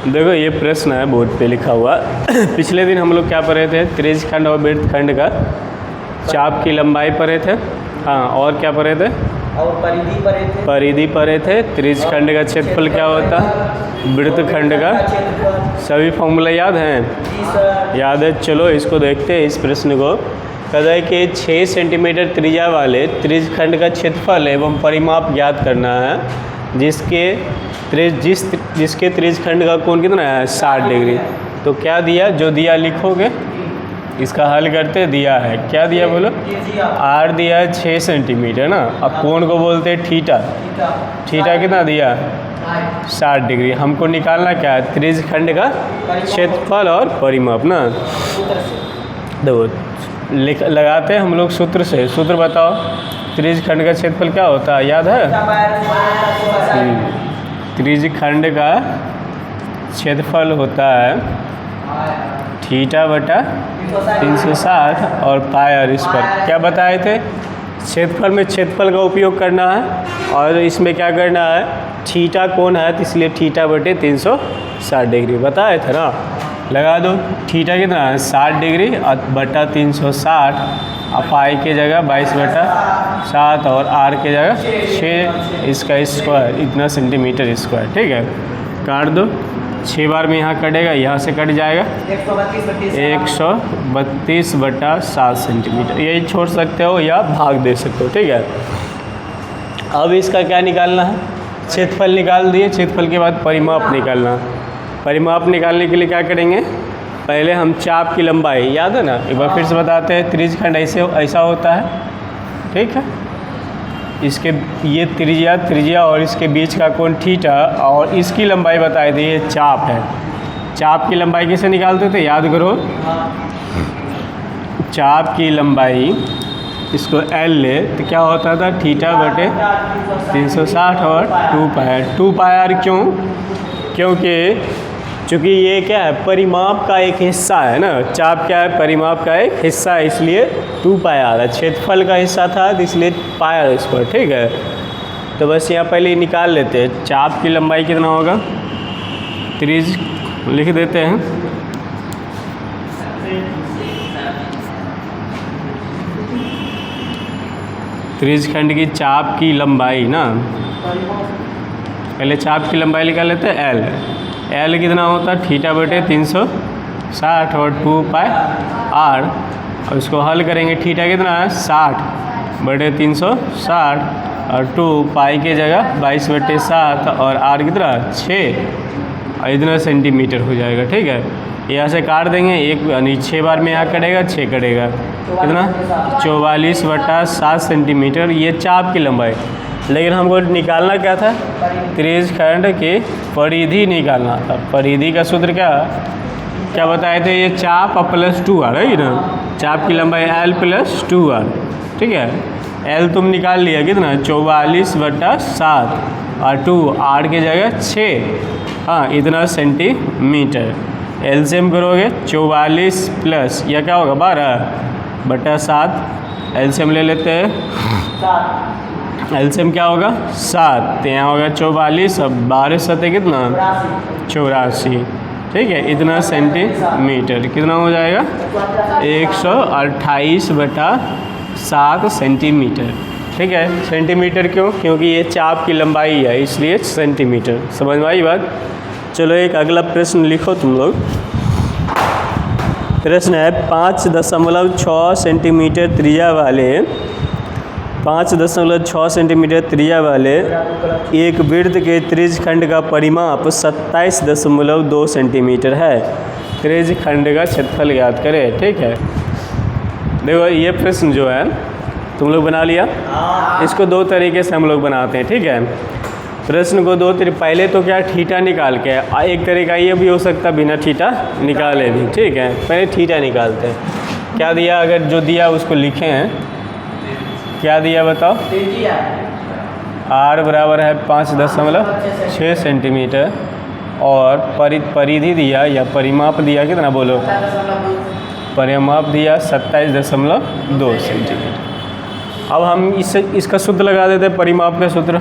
देखो ये प्रश्न है बोर्ड पे लिखा हुआ। पिछले दिन हम लोग क्या पढ़े थे? त्रिज्य खंड और वृत्त खंड का चाप की लंबाई पढ़े थे। हाँ, और क्या पढ़े थे? और परिधि पढ़े थे। परिधि पढ़े थे। त्रिज्य खंड का क्षेत्रफल क्या होता है? वृत्त खंड का सभी फॉर्मूला याद हैं? जी सर। याद है। चलो इसको देखते हैं, इस प्रश्न को। कहता है कि 6 सेंटीमीटर त्रिज्या वाले त्रिज्य खंड का क्षेत्रफल एवं परिमाप ज्ञात करना है, जिसके त्रिज्य खंड का कोण कितना है? 60 डिग्री। तो क्या दिया? जो दिया लिखोगे, इसका हल करते। दिया है, क्या दिया बोलो? आर दिया है 6 सेंटीमीटर ना। अब कोण को बोलते हैं थीटा। थीटा कितना दिया? 60 डिग्री। हमको निकालना क्या है? त्रिज्य खंड का क्षेत्रफल और परिमाप ना। देखो लगाते हैं हम लोग सूत्र से। सूत्र बताओ। त्रिज्य खंड का क्षेत्रफल क्या होता है? याद है? त्रिज्य खंड का क्षेत्रफल होता है थीटा बटा 360 और पाई आर स्क्वायर। क्या बताए थे? क्षेत्रफल में क्षेत्रफल का उपयोग करना है और इसमें क्या करना है? थीटा कोण है तो इसलिए थीटा बटे 360 डिग्री बताए थे ना। लगा दो। थीटा कितना है? 60 डिग्री और बटा 360 और पाई के जगह 22/7 और आर के जगह 6 इसका स्क्वायर, इतना सेंटीमीटर स्क्वायर। ठीक है, काट दो। 6 बार में यहाँ कटेगा, यहाँ से कट जाएगा 132/7 सेंटीमीटर। यही छोड़ सकते हो या भाग दे सकते हो। ठीक है, अब इसका क्या निकालना है? क्षेत्रफल निकाल दिए। क्षेत्रफल के बाद परिमाप निकालना। परिमाप निकालने के लिए क्या करेंगे? पहले हम चाप की लंबाई, याद है ना, एक बार फिर से बताते हैं। त्रिज्य खंड ऐसा होता है। ठीक है, इसके ये त्रिज्या और इसके बीच का कोण थीटा और इसकी लंबाई बताए थे, ये चाप है। चाप की लंबाई कैसे निकालते थे? याद करो। चाप की लंबाई इसको L ले तो क्या होता था? थीटा बटे 360 और 2 पाई। 2 पाई आर क्यों? क्योंकि चूँकि ये क्या है? परिमाप का एक हिस्सा है ना। चाप क्या है? परिमाप का एक हिस्सा है, इसलिए 2 पाई आर है। क्षेत्रफल का हिस्सा था तो इसलिए पाई आर स्क्वायर। ठीक है, तो बस यहाँ पहले निकाल लेते हैं। चाप की लंबाई कितना होगा? त्रिज्य लिख देते हैं। त्रिज्य खंड की चाप की लंबाई ना, पहले चाप की लंबाई निकाल लेते हैं। एल कितना होता है? थीटा बटे 360 और 2 पाई आर। और इसको हल करेंगे। थीटा कितना है? 60 बटे 360 और 2 पाई के जगह 22/7 और आर कितना? 6 और इतना सेंटीमीटर हो जाएगा। ठीक है, यहाँ से काट देंगे। एक 6 बार में यहाँ कटेगा, 6 कटेगा, कितना? 44/7 सेंटीमीटर। ये चाप की लंबाई। लेकिन हमको निकालना क्या था? त्रिज्य खंड की परिधि निकालना था। परिधि का सूत्र क्या बताए थे? ये चाप और प्लस 2r है ना। चाप की लंबाई L + 2r। ठीक है, L तुम निकाल लिया, कितना? 44/7 और 2 r के जगह 6, हाँ, इतना सेंटीमीटर। एलसीएम करोगे 44 प्लस या क्या होगा? 12/7। एलसीएम ले लेते हैं। एलसीएम क्या होगा? 7। तो यहाँ होगा 44 और 12 सतह कितना? 84। ठीक है, इतना सेंटीमीटर। कितना हो जाएगा? 128/7 सेंटीमीटर। ठीक है, सेंटीमीटर क्यों? क्योंकि ये चाप की लंबाई है, इसलिए सेंटीमीटर। समझ में आई बात? चलो एक अगला प्रश्न लिखो तुम लोग। प्रश्न है 5.6 सेंटीमीटर त्रिज्या वाले 5.6 सेंटीमीटर त्रिज्या वाले एक वृत्त के त्रिज्य खंड का परिमाप 27.2 सेंटीमीटर है। त्रिज्य खंड का क्षेत्रफल ज्ञात करें। ठीक है, देखो ये प्रश्न जो है तुम लोग बना लिया। इसको 2 तरीके से हम लोग बनाते हैं। ठीक है, प्रश्न को 2 तरीके। पहले तो क्या? थीटा निकाल के। एक तरीका ये भी हो सकता है बिना थीटा निकाले भी। ठीक है, पहले थीटा निकालते हैं। क्या दिया? अगर जो दिया उसको लिखे हैं। क्या दिया बताओ? आर बराबर है 5.6 सेंटीमीटर और परिधि दिया या परिमाप दिया, कितना बोलो? परिमाप दिया 27.2 सेंटीमीटर। अब हम इसका सूत्र लगा देते हैं। परिमाप का सूत्र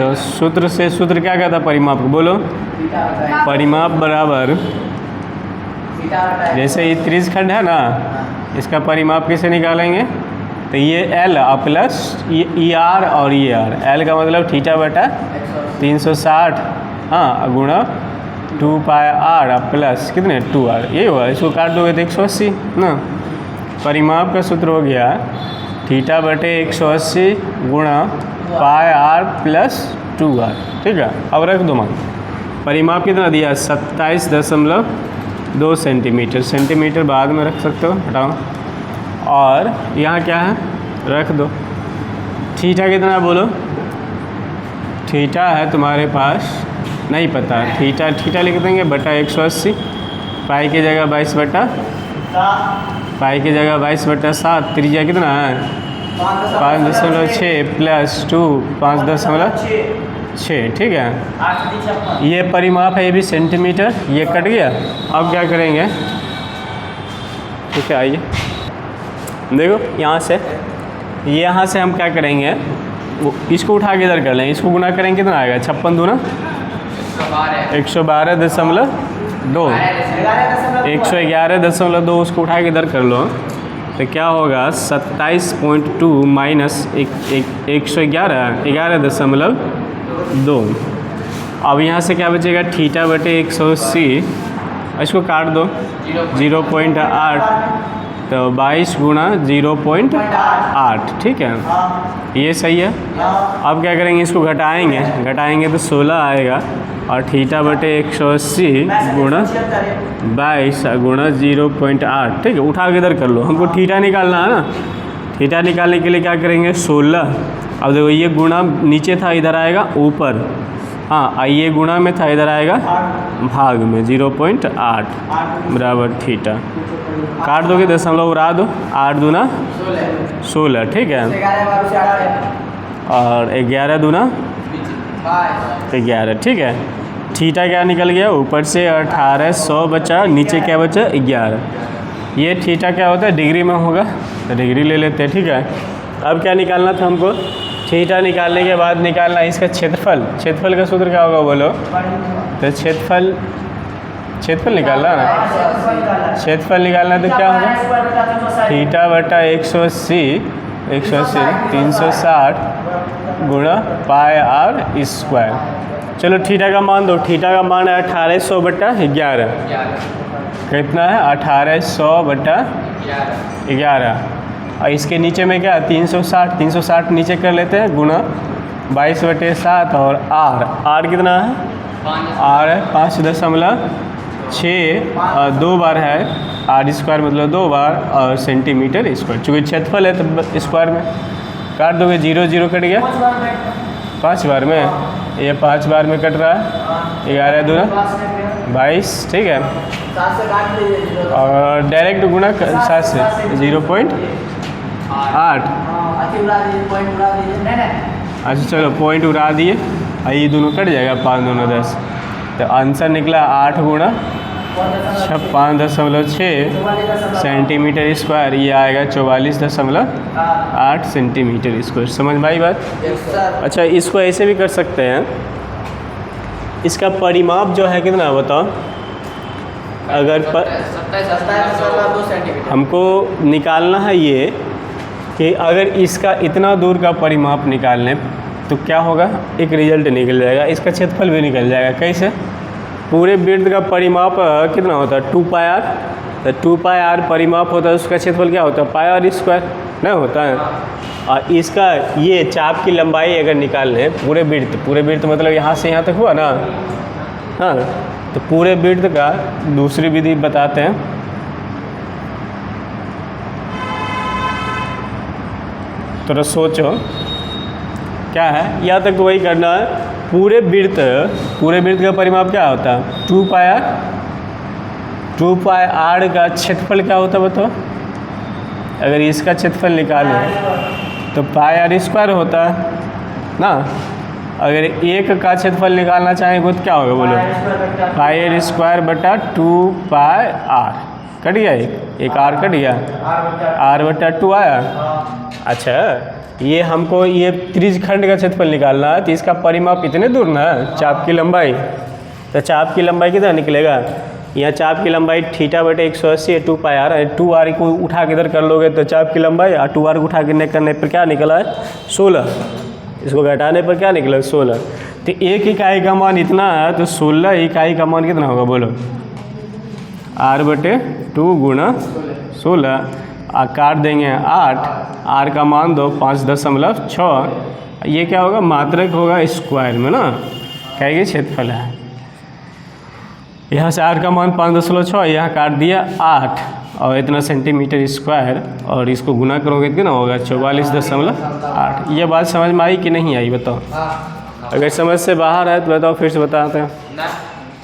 तो सूत्र क्या कहता है परिमाप को, बोलो। परिमाप बराबर, जैसे ये त्रिज्यखंड है ना, इसका परिमाप कैसे निकालेंगे, तो ये L प्लस ये R और ये R, L का मतलब थीटा बटा 360 हाँ गुणा 2 पाई R प्लस कितने 2R, यही हुआ। इसको काट दोगे तो 180 ना। परिमाप का सूत्र हो गया थीटा बटे 180 गुणा पाई R प्लस 2R, ठीक है। अब रख दो मान, परिमाप कितना दिया 27.2 सेंटीमीटर, सेंटीमीटर बाद में रख सकते हो, हटाओ। और यहाँ क्या है, रख दो। थीटा कितना है बोलो, थीटा है तुम्हारे पास नहीं पता, थीटा लिख देंगे बटा 180, पाई की जगह 22 बटा पाई की जगह 22/7, त्रिज्या कितना है 5.6 प्लस 2 5.6, ठीक है। ये परिमाप है, ये भी सेंटीमीटर, ये कट गया। अब क्या करेंगे, ठीक है आइए देखो यहाँ से हम क्या करेंगे, वो इसको उठा के इधर कर लेंगे, इसको गुना करेंगे कितना आएगा 56 दूना 112.2, 111.2, उसको उठा के इधर कर लो तो क्या होगा 27.2 माइनस 111.2। अब यहाँ से क्या बचेगा थीटा बटे 180, इसको काट दो 0.8, तो 22 गुणा 0.8, ठीक है ये सही है। अब क्या करेंगे, इसको घटाएंगे तो 16 आएगा, और थीटा बटे 180 गुणा 22 गुणा 0.8, ठीक है। उठा के इधर कर लो, हमको थीटा निकालना है ना, थीटा निकालने के लिए क्या करेंगे 16। अब देखो ये गुणा नीचे था, इधर आएगा ऊपर, हाँ ये गुणा में था, इधर आएगा भाग में 0.8 बराबर थीटा। काट दोगे दशमलव उड़ा दो, 8 दूना 16, ठीक है। और 11 दूना 11, ठीक है। थीटा क्या निकल गया, ऊपर से 1800 बचा, नीचे क्या बचा 11। ये थीटा क्या होता है डिग्री में होगा, तो डिग्री ले लेते हैं, ठीक है। अब क्या निकालना था हमको, थीटा निकालने के बाद निकालना इसका क्षेत्रफल। क्षेत्रफल का सूत्र क्या होगा बोलो, तो क्षेत्रफल निकालना ना, क्षेत्रफल निकालना तो क्या होगा थीटा बटा 180 360 गुणा पाई R स्क्वायर। चलो थीटा का मान दो, थीटा का मान है 1800/11, कितना है 1800/11, और इसके नीचे में क्या 360 नीचे कर लेते हैं, गुणा 22/7, और R कितना है, R है 5.6, 2 बार है R स्क्वायर मतलब 2 बार, और सेंटीमीटर स्क्वायर, चूँकि क्षेत्रफल है तो स्क्वायर में काट दोगे, 0 0 कट गया 5 बार में, ये 5 बार में कट रहा है, 11 दूना 22, ठीक है। और डायरेक्ट गुणा 7 से 0.8, अच्छा चलो पॉइंट उड़ा दिए, ये दोनों कट जाएगा, 5 दूना 10, तो आंसर निकला 8 गुणा 5.6 सेंटीमीटर स्क्वायर, ये आएगा 44.8 सेंटीमीटर स्क्वायर। समझ में आई बात। अच्छा इसको ऐसे भी कर सकते हैं, इसका परिमाप जो है कितना बताओ, अगर हमको निकालना है ये कि अगर इसका इतना दूर का परिमाप निकाल लें तो क्या होगा, एक रिजल्ट निकल जाएगा, इसका क्षेत्रफल भी निकल जाएगा। कैसे, पूरे वृत्त का परिमाप कितना होता है 2 पाई R, तो 2 पाई R परिमाप होता है, उसका क्षेत्रफल क्या होता है पाई R स्क्वायर नहीं होता है। और इसका ये चाप की लंबाई अगर निकाल लें पूरे वृत्त मतलब यहाँ से यहाँ तक हुआ ना, हाँ, तो पूरे वृत्त का दूसरी विधि बताते हैं। थोड़ा सोचो क्या है, यहाँ तक तो वही करना है। पूरे वृत्त का परिमाप क्या होता है 2 पाई R का क्षेत्रफल क्या होता है बताओ, अगर इसका क्षेत्रफल निकालें तो पाई R स्क्वायर होता है ना। अगर एक का क्षेत्रफल निकालना चाहेंगे तो क्या होगा बोलो, पाई R स्क्वायर बटा 2 पाई R, कट गया एक R कट गया, R/2 आया। अच्छा ये हमको ये त्रिज्यखंड का क्षेत्रफल निकालना है, तो इसका परिमाप इतने दूर ना है, चाप की लंबाई। तो चाप की लंबाई कितना निकलेगा, यहाँ चाप की लंबाई थीटा बटे 180 है, 2πr है। 2r को उठा के इधर कर लोगे तो चाप की लंबाई, और 2r को उठा के करने पर क्या निकला है 16। इसको घटाने पर क्या निकला 16। तो एक इकाई का मान इतना है, तो 16 इकाई का मान कितना होगा बोलो, r बटे 2 गुणा 16, काट देंगे 8, r का मान दो 5.6, ये क्या होगा मात्रक होगा स्क्वायर में ना, कहेंगे क्षेत्रफल है। यहाँ से r का मान 5.6, यहाँ काट दिया 8 और इतना सेंटीमीटर स्क्वायर, और इसको गुना करोगे तो कितना होगा 44.8। ये बात समझ में आई कि नहीं आई बताओ? अगर समझ से बाहर है तो बताओ, फिर से बताते हैं।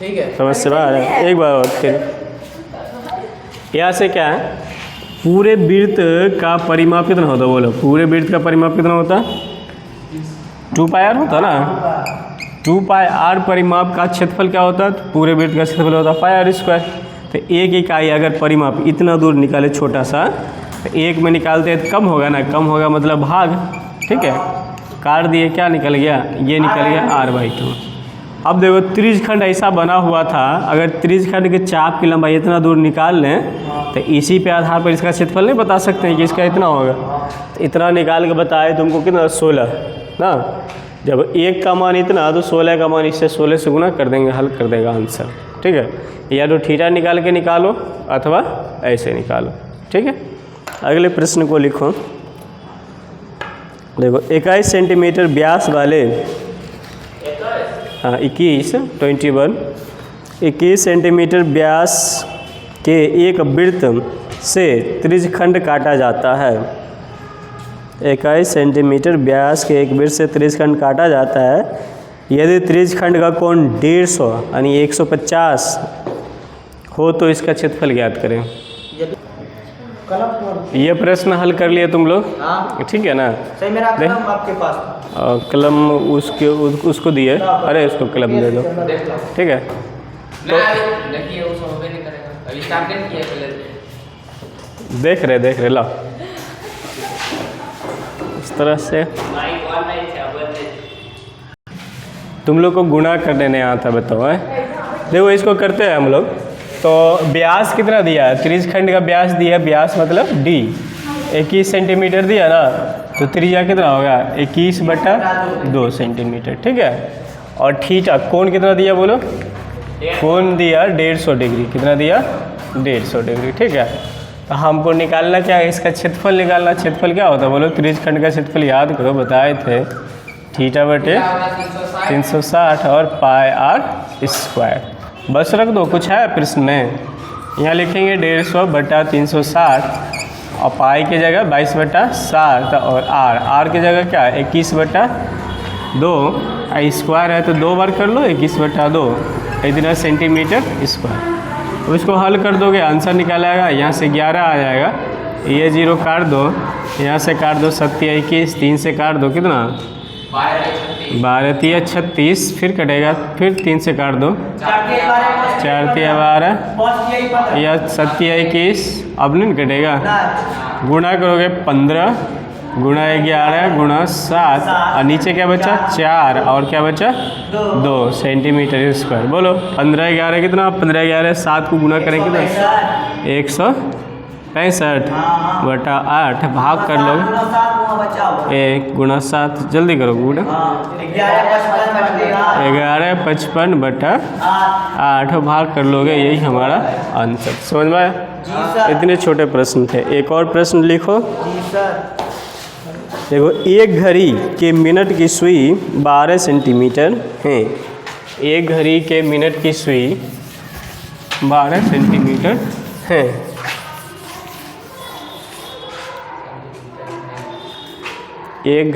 ठीक है, समझ से बाहर है, एक बार और फिर यहाँ से क्या है, पूरे वृत्त का परिमाप कितना होता है बोलो, पूरे वृत्त का परिमाप कितना होता है 2πr होता है ना। 2πr परिमाप का क्षेत्रफल क्या होता है, तो पूरे वृत्त का क्षेत्रफल होता है πr²। तो एक इकाई अगर परिमाप इतना दूर निकाले छोटा सा, तो एक में निकालते हैं तो कम होगा ना, कम होगा मतलब भाग, ठीक है। काट दिए, क्या निकल गया, ये निकल गया r/2। अब देखो त्रिज्यखंड ऐसा बना हुआ था, अगर त्रिज्यखंड के चाप की लंबाई इतना दूर निकाल लें तो इसी पे आधार पर इसका क्षेत्रफल नहीं बता सकते हैं कि इसका इतना होगा। तो इतना निकाल के बताए तुमको कितना 16 ना, जब एक का मान इतना तो 16 का मान इससे 16 से गुना कर देंगे, हल कर देगा आंसर, ठीक है। या तो थीटा निकाल के निकालो अथवा ऐसे निकालो, ठीक है। अगले प्रश्न को लिखो। देखो 21 सेंटीमीटर व्यास वाले, हाँ 21 सेंटीमीटर व्यास के एक वृत्त से त्रिज्यखंड काटा जाता है। 21 सेंटीमीटर व्यास के एक वृत्त से त्रिज्यखंड काटा जाता है। यदि त्रिज्यखंड का कोण 150 यानी 150 हो तो इसका क्षेत्रफल ज्ञात करें। ये प्रश्न हल कर लिए तुम लोग, ठीक है ना। सही, मेरा कलम आपके पास, कलम उसको दिए, अरे उसको कलम दे दो, ठीक है। तो देखिए वो सब नहीं करेगा, अभी स्टार्ट नहीं किया पहले, देख रहे ला इस तरह से। तुम लोग को गुणा करने नहीं आता बताओ है। देखो इसको करते हैं हम लोग। तो व्यास कितना दिया है, त्रिज्यखंड का व्यास दिया, व्यास मतलब d 21 सेंटीमीटर दिया ना, तो त्रिज्या कितना होगा 21/2 सेंटीमीटर, ठीक है। और थीटा कोण कितना दिया बोलो, कोण दिया 150 डिग्री, कितना दिया 150 डिग्री, ठीक है। तो हमको निकालना क्या है, इसका क्षेत्रफल निकालना। क्षेत्रफल क्या होता है बोलो, त्रिज्यखंड का क्षेत्रफल याद करो, बताए थे थीटा बटे 360 और πr²। बस रख दो, कुछ है प्रश्न में, यहाँ लिखेंगे 150/360 और पाई की जगह 22/7 और r की जगह क्या है 21/2, स्क्वायर है तो 2 बार कर लो 21/2, इतना सेंटीमीटर स्क्वायर। अब इसको हल कर दोगे आंसर निकाला आएगा, यहाँ से 11 आ जाएगा, ये 0 काट दो, यहाँ से काट दो 7 या 21, 3 से काट दो कितना 12 या 36, फिर कटेगा, फिर 3 से काट दो 4 या 12 या 7 या 21, अब नहीं कटेगा। गुणा करोगे 15 गुणा 11 गुणा 7 और नीचे क्या बचा 4 और क्या बचा 2 सेंटीमीटर स्क्वायर। बोलो 15 11 कितना, 15 11 7 को गुणा करें कितना 165/8 भाग कर लो 1 गुणा 7, जल्दी करो गुणा 1155/8 भाग कर लोगे, यही हमारा आंसर। समझ में आया? इतने छोटे प्रश्न थे। एक और प्रश्न लिखो। देखो एक घड़ी के मिनट की सुई 12 सेंटीमीटर है। एक घड़ी के मिनट की सुई 12 सेंटीमीटर है। एक